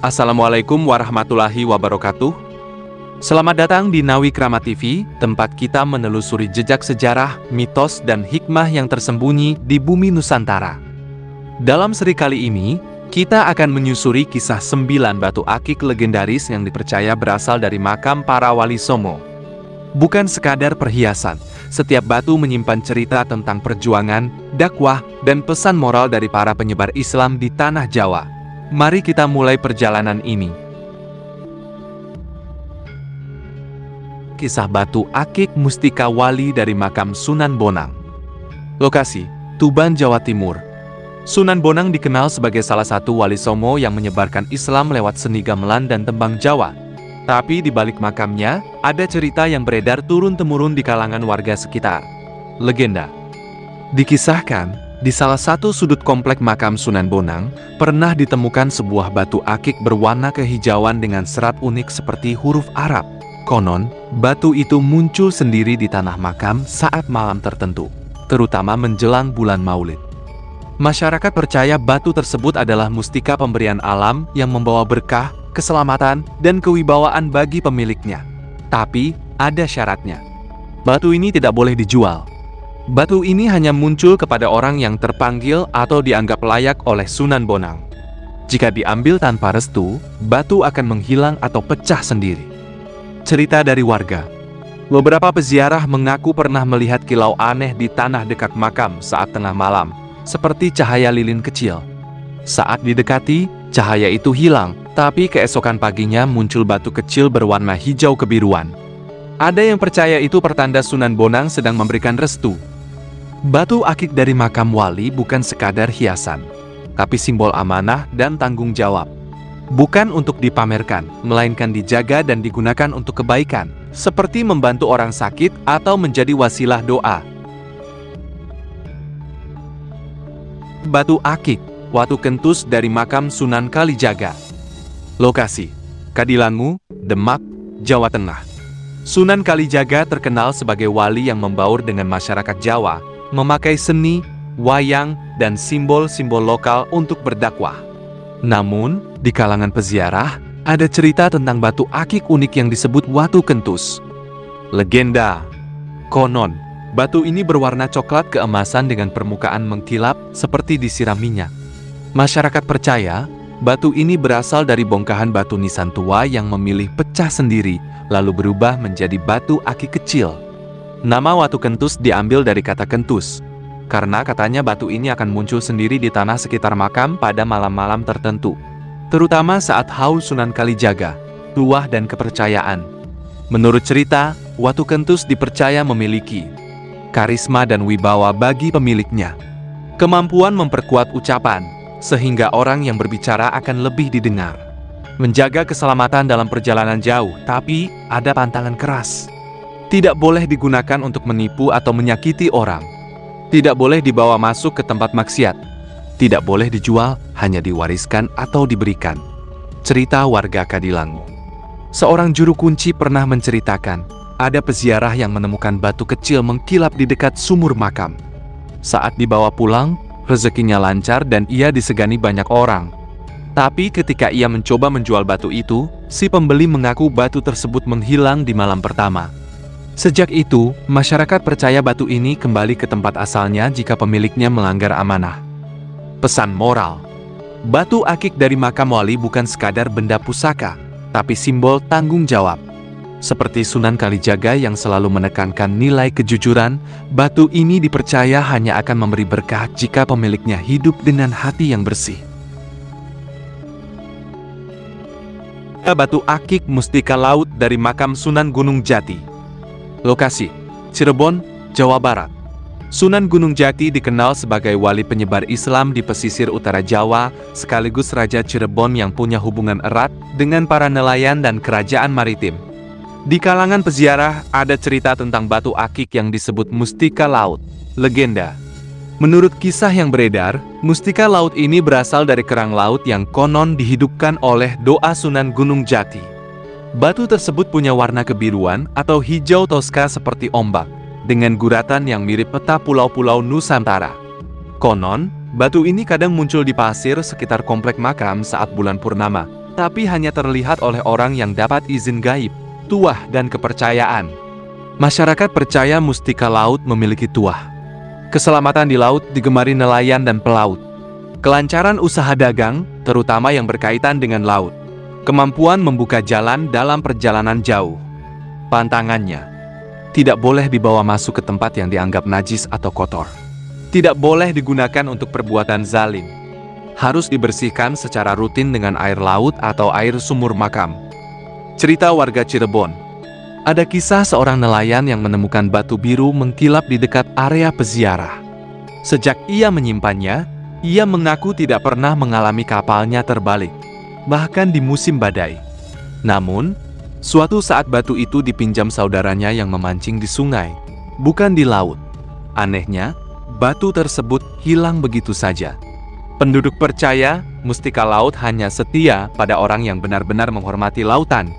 Assalamualaikum warahmatullahi wabarakatuh. Selamat datang di Nawi Krama TV, tempat kita menelusuri jejak sejarah, mitos, dan hikmah yang tersembunyi di bumi Nusantara. Dalam seri kali ini, kita akan menyusuri kisah 9 batu akik legendaris yang dipercaya berasal dari makam para wali songo. Bukan sekadar perhiasan, setiap batu menyimpan cerita tentang perjuangan, dakwah, dan pesan moral dari para penyebar Islam di tanah Jawa. Mari kita mulai perjalanan ini. Kisah batu akik Mustika Wali dari makam Sunan Bonang. Lokasi: Tuban, Jawa Timur. Sunan Bonang dikenal sebagai salah satu wali songo yang menyebarkan Islam lewat seni gamelan dan tembang Jawa. Tapi di balik makamnya, ada cerita yang beredar turun-temurun di kalangan warga sekitar. Legenda. Dikisahkan, di salah satu sudut komplek makam Sunan Bonang, pernah ditemukan sebuah batu akik berwarna kehijauan dengan serat unik seperti huruf Arab. Konon, batu itu muncul sendiri di tanah makam saat malam tertentu, terutama menjelang bulan Maulid. Masyarakat percaya batu tersebut adalah mustika pemberian alam yang membawa berkah, keselamatan, dan kewibawaan bagi pemiliknya. Tapi, ada syaratnya. Batu ini tidak boleh dijual. Batu ini hanya muncul kepada orang yang terpanggil atau dianggap layak oleh Sunan Bonang. Jika diambil tanpa restu, batu akan menghilang atau pecah sendiri. Cerita dari warga. Beberapa peziarah mengaku pernah melihat kilau aneh di tanah dekat makam saat tengah malam, seperti cahaya lilin kecil. Saat didekati, cahaya itu hilang, tapi keesokan paginya muncul batu kecil berwarna hijau kebiruan. Ada yang percaya itu pertanda Sunan Bonang sedang memberikan restu. Batu akik dari makam wali bukan sekadar hiasan, tapi simbol amanah dan tanggung jawab. Bukan untuk dipamerkan, melainkan dijaga dan digunakan untuk kebaikan, seperti membantu orang sakit atau menjadi wasilah doa. Batu akik, Watu Kentus dari makam Sunan Kalijaga. Lokasi: Kadilangu, Demak, Jawa Tengah. Sunan Kalijaga terkenal sebagai wali yang membaur dengan masyarakat Jawa, memakai seni, wayang, dan simbol-simbol lokal untuk berdakwah. Namun, di kalangan peziarah, ada cerita tentang batu akik unik yang disebut Watu Kentus. Legenda. Konon, batu ini berwarna coklat keemasan dengan permukaan mengkilap seperti disiram minyak. Masyarakat percaya, batu ini berasal dari bongkahan batu nisan tua yang memilih pecah sendiri, lalu berubah menjadi batu akik kecil. Nama Watu Kentus diambil dari kata kentus, karena katanya batu ini akan muncul sendiri di tanah sekitar makam pada malam-malam tertentu, terutama saat haul Sunan Kalijaga, tuah dan kepercayaan. Menurut cerita, Watu Kentus dipercaya memiliki karisma dan wibawa bagi pemiliknya, kemampuan memperkuat ucapan, sehingga orang yang berbicara akan lebih didengar, menjaga keselamatan dalam perjalanan jauh, tapi ada pantangan keras. Tidak boleh digunakan untuk menipu atau menyakiti orang. Tidak boleh dibawa masuk ke tempat maksiat. Tidak boleh dijual, hanya diwariskan atau diberikan. Cerita warga Kadilangu. Seorang juru kunci pernah menceritakan, ada peziarah yang menemukan batu kecil mengkilap di dekat sumur makam. Saat dibawa pulang, rezekinya lancar dan ia disegani banyak orang. Tapi ketika ia mencoba menjual batu itu, si pembeli mengaku batu tersebut menghilang di malam pertama. Sejak itu, masyarakat percaya batu ini kembali ke tempat asalnya jika pemiliknya melanggar amanah. Pesan moral. Batu akik dari makam wali bukan sekadar benda pusaka, tapi simbol tanggung jawab. Seperti Sunan Kalijaga yang selalu menekankan nilai kejujuran, batu ini dipercaya hanya akan memberi berkah jika pemiliknya hidup dengan hati yang bersih. Batu akik Mustika Laut dari makam Sunan Gunung Jati. Lokasi: Cirebon, Jawa Barat. Sunan Gunung Jati dikenal sebagai wali penyebar Islam di pesisir utara Jawa, sekaligus Raja Cirebon yang punya hubungan erat dengan para nelayan dan kerajaan maritim. Di kalangan peziarah, ada cerita tentang batu akik yang disebut Mustika Laut. Legenda. Menurut kisah yang beredar, Mustika Laut ini berasal dari kerang laut yang konon dihidupkan oleh doa Sunan Gunung Jati. Batu tersebut punya warna kebiruan atau hijau toska seperti ombak, dengan guratan yang mirip peta pulau-pulau Nusantara. Konon, batu ini kadang muncul di pasir sekitar komplek makam saat bulan purnama, tapi hanya terlihat oleh orang yang dapat izin gaib, tuah, dan kepercayaan. Masyarakat percaya mustika laut memiliki tuah. Keselamatan di laut digemari nelayan dan pelaut. Kelancaran usaha dagang, terutama yang berkaitan dengan laut. Kemampuan membuka jalan dalam perjalanan jauh. Pantangannya, tidak boleh dibawa masuk ke tempat yang dianggap najis atau kotor. Tidak boleh digunakan untuk perbuatan zalim. Harus dibersihkan secara rutin dengan air laut atau air sumur makam. Cerita warga Cirebon. Ada kisah seorang nelayan yang menemukan batu biru mengkilap di dekat area peziarah. Sejak ia menyimpannya, ia mengaku tidak pernah mengalami kapalnya terbalik, bahkan di musim badai. Namun, suatu saat batu itu dipinjam saudaranya yang memancing di sungai, bukan di laut. Anehnya, batu tersebut hilang begitu saja. Penduduk percaya, mustika laut hanya setia pada orang yang benar-benar menghormati lautan.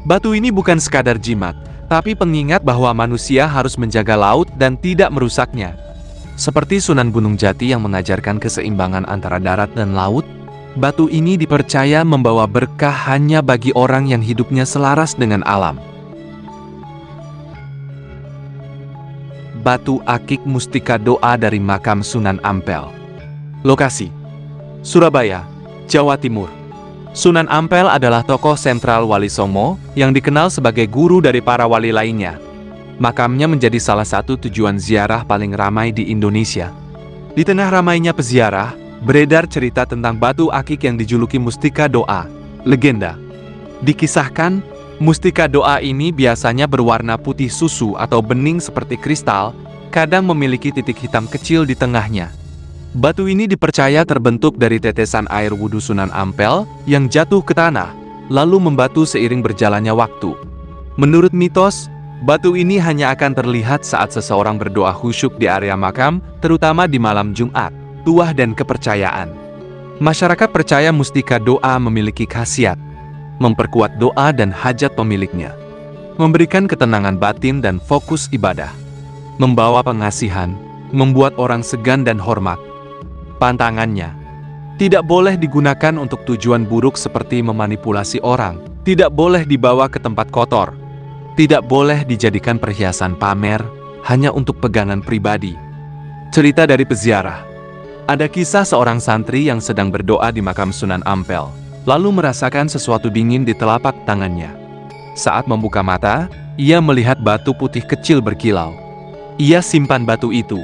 Batu ini bukan sekadar jimat, tapi pengingat bahwa manusia harus menjaga laut dan tidak merusaknya. Seperti Sunan Gunung Jati yang mengajarkan keseimbangan antara darat dan laut, batu ini dipercaya membawa berkah hanya bagi orang yang hidupnya selaras dengan alam. Batu akik mustika doa dari makam Sunan Ampel. Lokasi: Surabaya, Jawa Timur. Sunan Ampel adalah tokoh sentral Wali Songo yang dikenal sebagai guru dari para wali lainnya. Makamnya menjadi salah satu tujuan ziarah paling ramai di Indonesia. Di tengah ramainya peziarah, beredar cerita tentang batu akik yang dijuluki mustika doa, legenda. Dikisahkan, mustika doa ini biasanya berwarna putih susu atau bening seperti kristal, kadang memiliki titik hitam kecil di tengahnya. Batu ini dipercaya terbentuk dari tetesan air wudhu Sunan Ampel yang jatuh ke tanah, lalu membatu seiring berjalannya waktu. Menurut mitos, batu ini hanya akan terlihat saat seseorang berdoa khusyuk di area makam, terutama di malam Jumat, tuah dan kepercayaan. Masyarakat percaya mustika doa memiliki khasiat memperkuat doa dan hajat pemiliknya, memberikan ketenangan batin dan fokus ibadah, membawa pengasihan, membuat orang segan dan hormat. Pantangannya, tidak boleh digunakan untuk tujuan buruk seperti memanipulasi orang, tidak boleh dibawa ke tempat kotor, tidak boleh dijadikan perhiasan pamer, hanya untuk pegangan pribadi. Cerita dari peziarah. Ada kisah seorang santri yang sedang berdoa di makam Sunan Ampel, lalu merasakan sesuatu dingin di telapak tangannya. Saat membuka mata, ia melihat batu putih kecil berkilau. Ia simpan batu itu,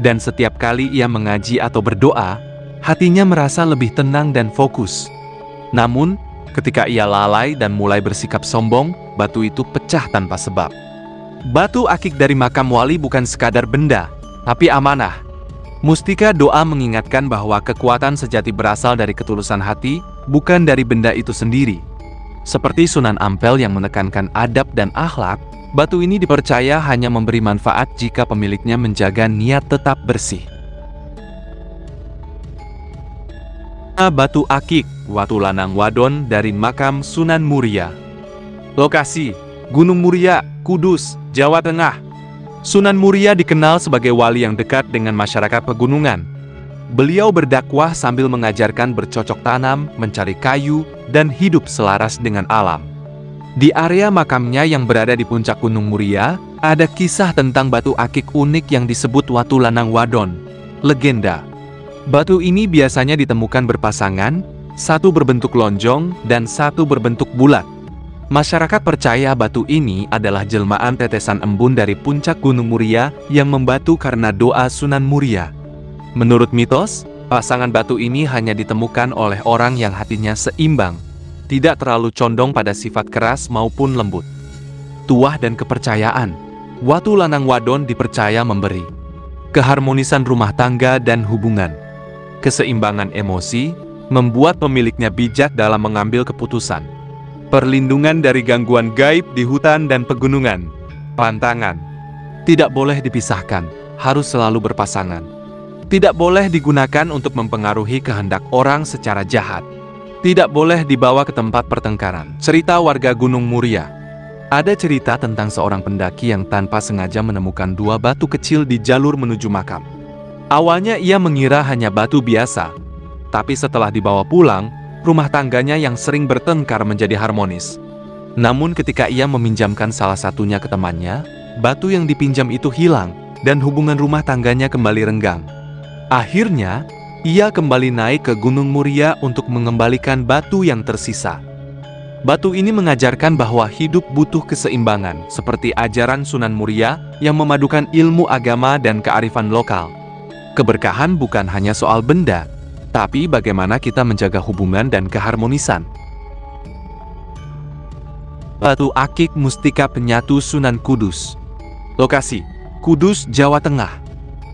dan setiap kali ia mengaji atau berdoa, hatinya merasa lebih tenang dan fokus. Namun, ketika ia lalai dan mulai bersikap sombong, batu itu pecah tanpa sebab. Batu akik dari makam wali bukan sekadar benda, tapi amanah. Mustika doa mengingatkan bahwa kekuatan sejati berasal dari ketulusan hati, bukan dari benda itu sendiri. Seperti Sunan Ampel yang menekankan adab dan akhlak, batu ini dipercaya hanya memberi manfaat jika pemiliknya menjaga niat tetap bersih. Batu akik, Watu Lanang Wadon dari makam Sunan Muria. Lokasi: Gunung Muria, Kudus, Jawa Tengah. Sunan Muria dikenal sebagai wali yang dekat dengan masyarakat pegunungan. Beliau berdakwah sambil mengajarkan bercocok tanam, mencari kayu, dan hidup selaras dengan alam. Di area makamnya yang berada di puncak Gunung Muria, ada kisah tentang batu akik unik yang disebut Watu Lanang Wadon, legenda. Batu ini biasanya ditemukan berpasangan, satu berbentuk lonjong dan satu berbentuk bulat. Masyarakat percaya batu ini adalah jelmaan tetesan embun dari puncak Gunung Muria yang membatu karena doa Sunan Muria. Menurut mitos, pasangan batu ini hanya ditemukan oleh orang yang hatinya seimbang, tidak terlalu condong pada sifat keras maupun lembut. Tuah dan kepercayaan. Watu Lanang Wadon dipercaya memberi keharmonisan rumah tangga dan hubungan, keseimbangan emosi, membuat pemiliknya bijak dalam mengambil keputusan, perlindungan dari gangguan gaib di hutan dan pegunungan. Pantangan: tidak boleh dipisahkan, harus selalu berpasangan. Tidak boleh digunakan untuk mempengaruhi kehendak orang secara jahat. Tidak boleh dibawa ke tempat pertengkaran. Cerita warga Gunung Muria. Ada cerita tentang seorang pendaki yang tanpa sengaja menemukan dua batu kecil di jalur menuju makam. Awalnya ia mengira hanya batu biasa, tapi setelah dibawa pulang, rumah tangganya yang sering bertengkar menjadi harmonis. Namun ketika ia meminjamkan salah satunya ke temannya, batu yang dipinjam itu hilang dan hubungan rumah tangganya kembali renggang. Akhirnya, ia kembali naik ke Gunung Muria untuk mengembalikan batu yang tersisa. Batu ini mengajarkan bahwa hidup butuh keseimbangan, seperti ajaran Sunan Muria yang memadukan ilmu agama dan kearifan lokal. Keberkahan bukan hanya soal benda, tapi bagaimana kita menjaga hubungan dan keharmonisan. Batu akik mustika penyatu Sunan Kudus. Lokasi: Kudus, Jawa Tengah.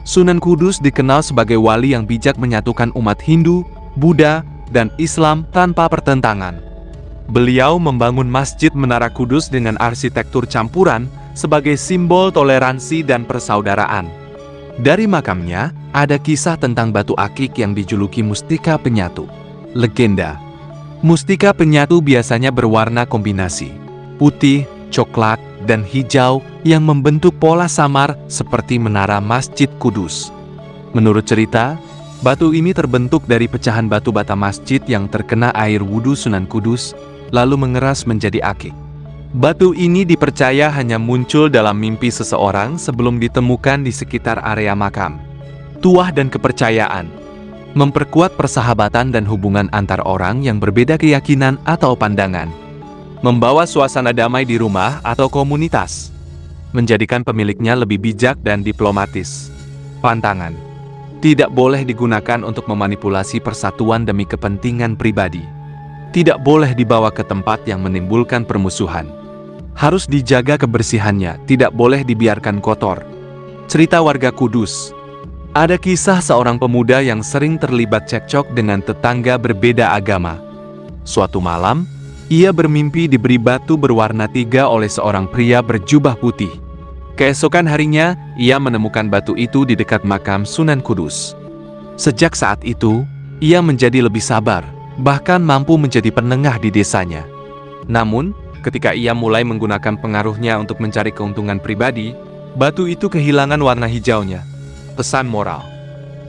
Sunan Kudus dikenal sebagai wali yang bijak menyatukan umat Hindu, Buddha, dan Islam tanpa pertentangan. Beliau membangun Masjid Menara Kudus dengan arsitektur campuran sebagai simbol toleransi dan persaudaraan. Dari makamnya, ada kisah tentang batu akik yang dijuluki mustika penyatu. Legenda: mustika penyatu biasanya berwarna kombinasi putih, coklat, dan hijau yang membentuk pola samar seperti menara Masjid Kudus. Menurut cerita, batu ini terbentuk dari pecahan batu bata masjid yang terkena air wudhu Sunan Kudus, lalu mengeras menjadi akik. Batu ini dipercaya hanya muncul dalam mimpi seseorang sebelum ditemukan di sekitar area makam. Tuah dan kepercayaan memperkuat persahabatan dan hubungan antar orang yang berbeda keyakinan atau pandangan. Membawa suasana damai di rumah atau komunitas. Menjadikan pemiliknya lebih bijak dan diplomatis. Pantangan: tidak boleh digunakan untuk memanipulasi persatuan demi kepentingan pribadi. Tidak boleh dibawa ke tempat yang menimbulkan permusuhan. Harus dijaga kebersihannya, tidak boleh dibiarkan kotor. Cerita warga Kudus. Ada kisah seorang pemuda yang sering terlibat cekcok dengan tetangga berbeda agama. Suatu malam, ia bermimpi diberi batu berwarna 3 oleh seorang pria berjubah putih. Keesokan harinya, ia menemukan batu itu di dekat makam Sunan Kudus. Sejak saat itu, ia menjadi lebih sabar, bahkan mampu menjadi penengah di desanya. Namun, ketika ia mulai menggunakan pengaruhnya untuk mencari keuntungan pribadi, batu itu kehilangan warna hijaunya. Pesan moral: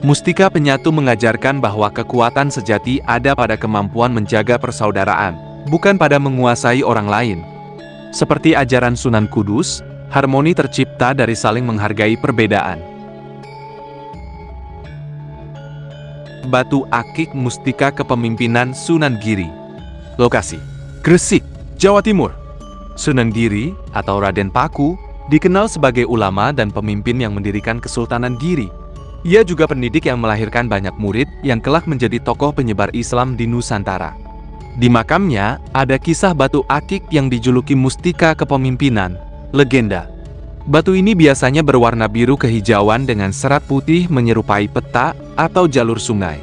mustika penyatu mengajarkan bahwa kekuatan sejati ada pada kemampuan menjaga persaudaraan, bukan pada menguasai orang lain. Seperti ajaran Sunan Kudus, harmoni tercipta dari saling menghargai perbedaan. Batu akik mustika kepemimpinan Sunan Giri. Lokasi: Gresik, Jawa Timur. Sunan Giri atau Raden Paku dikenal sebagai ulama dan pemimpin yang mendirikan Kesultanan Giri. Ia juga pendidik yang melahirkan banyak murid yang kelak menjadi tokoh penyebar Islam di Nusantara. Di makamnya, ada kisah batu akik yang dijuluki mustika kepemimpinan. Legenda: batu ini biasanya berwarna biru kehijauan dengan serat putih menyerupai peta atau jalur sungai.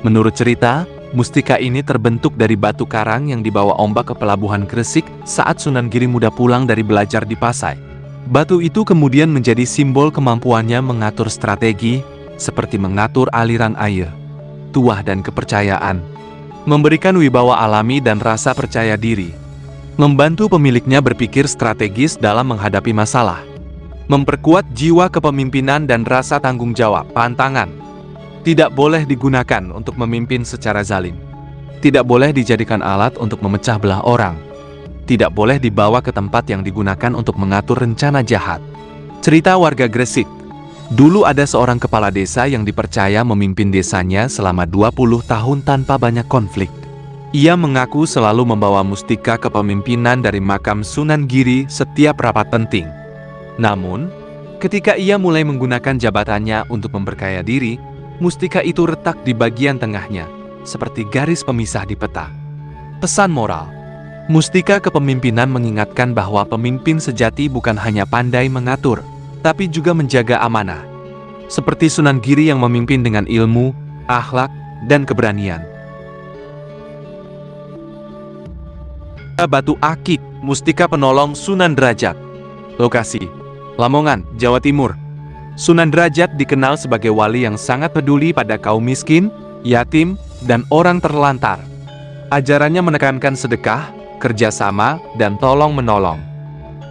Menurut cerita, mustika ini terbentuk dari batu karang yang dibawa ombak ke pelabuhan Gresik saat Sunan Giri muda pulang dari belajar di Pasai. Batu itu kemudian menjadi simbol kemampuannya mengatur strategi, seperti mengatur aliran air, tuah dan kepercayaan. Memberikan wibawa alami dan rasa percaya diri. Membantu pemiliknya berpikir strategis dalam menghadapi masalah. Memperkuat jiwa kepemimpinan dan rasa tanggung jawab. Pantangan: tidak boleh digunakan untuk memimpin secara zalim. Tidak boleh dijadikan alat untuk memecah belah orang. Tidak boleh dibawa ke tempat yang digunakan untuk mengatur rencana jahat. Cerita warga Gresik. Dulu ada seorang kepala desa yang dipercaya memimpin desanya selama 20 tahun tanpa banyak konflik. Ia mengaku selalu membawa mustika kepemimpinan dari makam Sunan Giri setiap rapat penting. Namun, ketika ia mulai menggunakan jabatannya untuk memperkaya diri, mustika itu retak di bagian tengahnya, seperti garis pemisah di peta. Pesan moral: mustika kepemimpinan mengingatkan bahwa pemimpin sejati bukan hanya pandai mengatur, tapi juga menjaga amanah. Seperti Sunan Giri yang memimpin dengan ilmu, akhlak, dan keberanian. Batu akik, mustika penolong Sunan Derajat. Lokasi: Lamongan, Jawa Timur. Sunan Derajat dikenal sebagai wali yang sangat peduli pada kaum miskin, yatim, dan orang terlantar. Ajarannya menekankan sedekah, kerjasama, dan tolong-menolong.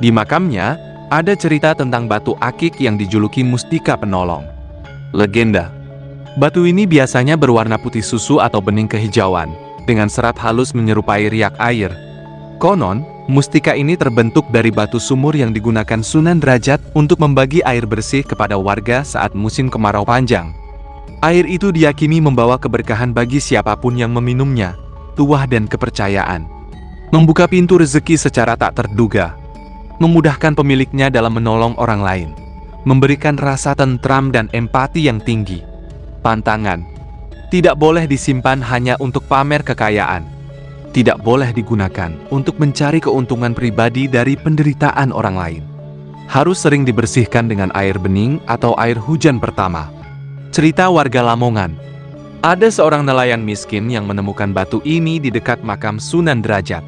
Di makamnya, ada cerita tentang batu akik yang dijuluki mustika penolong. Legenda: batu ini biasanya berwarna putih susu atau bening kehijauan, dengan serat halus menyerupai riak air. Konon, mustika ini terbentuk dari batu sumur yang digunakan Sunan Derajat untuk membagi air bersih kepada warga saat musim kemarau panjang. Air itu diyakini membawa keberkahan bagi siapapun yang meminumnya, tuah dan kepercayaan. Membuka pintu rezeki secara tak terduga, memudahkan pemiliknya dalam menolong orang lain, memberikan rasa tentram dan empati yang tinggi. Pantangan: tidak boleh disimpan hanya untuk pamer kekayaan. Tidak boleh digunakan untuk mencari keuntungan pribadi dari penderitaan orang lain. Harus sering dibersihkan dengan air bening atau air hujan pertama. Cerita warga Lamongan. Ada seorang nelayan miskin yang menemukan batu ini di dekat makam Sunan Derajat.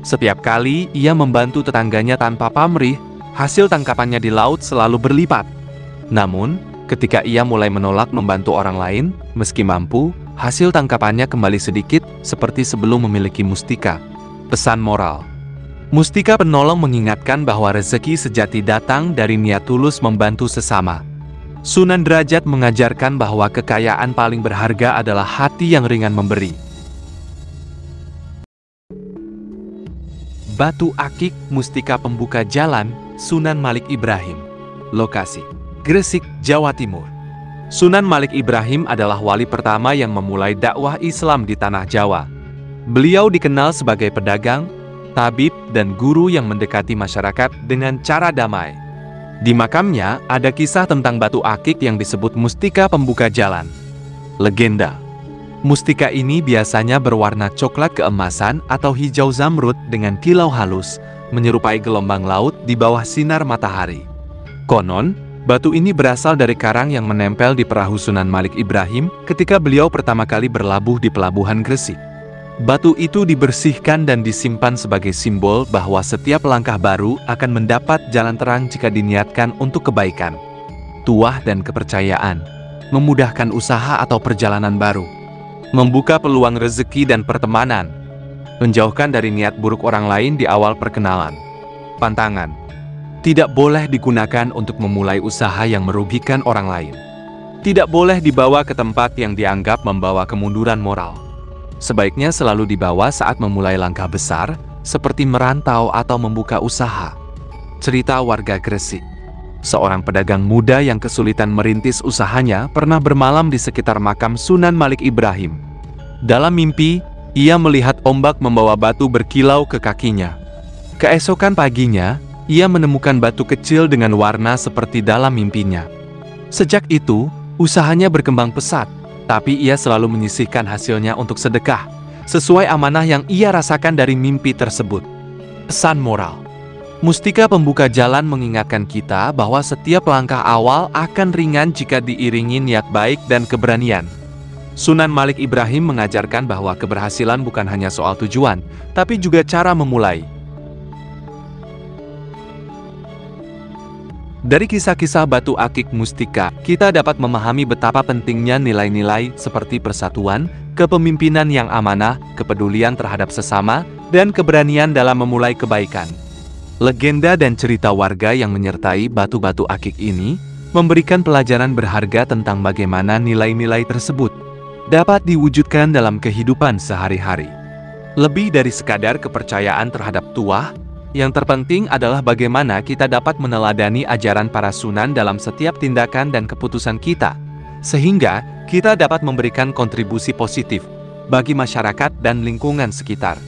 Setiap kali ia membantu tetangganya tanpa pamrih, hasil tangkapannya di laut selalu berlipat. Namun, ketika ia mulai menolak membantu orang lain, meski mampu, hasil tangkapannya kembali sedikit seperti sebelum memiliki mustika. Pesan moral: mustika penolong mengingatkan bahwa rezeki sejati datang dari niat tulus membantu sesama. Sunan Derajat mengajarkan bahwa kekayaan paling berharga adalah hati yang ringan memberi. Batu akik mustika pembuka jalan Sunan Malik Ibrahim. Lokasi: Gresik, Jawa Timur. Sunan Malik Ibrahim adalah wali pertama yang memulai dakwah Islam di tanah Jawa. Beliau dikenal sebagai pedagang, tabib, dan guru yang mendekati masyarakat dengan cara damai. Di makamnya ada kisah tentang batu akik yang disebut mustika pembuka jalan. Legenda: mustika ini biasanya berwarna coklat keemasan atau hijau zamrud dengan kilau halus, menyerupai gelombang laut di bawah sinar matahari. Konon, batu ini berasal dari karang yang menempel di perahu Sunan Malik Ibrahim ketika beliau pertama kali berlabuh di pelabuhan Gresik. Batu itu dibersihkan dan disimpan sebagai simbol bahwa setiap langkah baru akan mendapat jalan terang jika diniatkan untuk kebaikan, tuah dan kepercayaan, memudahkan usaha atau perjalanan baru, membuka peluang rezeki dan pertemanan, menjauhkan dari niat buruk orang lain di awal perkenalan. Pantangan: tidak boleh digunakan untuk memulai usaha yang merugikan orang lain. Tidak boleh dibawa ke tempat yang dianggap membawa kemunduran moral. Sebaiknya selalu dibawa saat memulai langkah besar, seperti merantau atau membuka usaha. Cerita warga Gresik. Seorang pedagang muda yang kesulitan merintis usahanya pernah bermalam di sekitar makam Sunan Malik Ibrahim. Dalam mimpi, ia melihat ombak membawa batu berkilau ke kakinya. Keesokan paginya, ia menemukan batu kecil dengan warna seperti dalam mimpinya. Sejak itu, usahanya berkembang pesat, tapi ia selalu menyisihkan hasilnya untuk sedekah, sesuai amanah yang ia rasakan dari mimpi tersebut. Pesan moral: mustika pembuka jalan mengingatkan kita bahwa setiap langkah awal akan ringan jika diiringi niat baik dan keberanian. Sunan Malik Ibrahim mengajarkan bahwa keberhasilan bukan hanya soal tujuan, tapi juga cara memulai. Dari kisah-kisah batu akik mustika, kita dapat memahami betapa pentingnya nilai-nilai seperti persatuan, kepemimpinan yang amanah, kepedulian terhadap sesama, dan keberanian dalam memulai kebaikan. Legenda dan cerita warga yang menyertai batu-batu akik ini memberikan pelajaran berharga tentang bagaimana nilai-nilai tersebut dapat diwujudkan dalam kehidupan sehari-hari. Lebih dari sekadar kepercayaan terhadap tuah, yang terpenting adalah bagaimana kita dapat meneladani ajaran para sunan dalam setiap tindakan dan keputusan kita, sehingga kita dapat memberikan kontribusi positif bagi masyarakat dan lingkungan sekitar.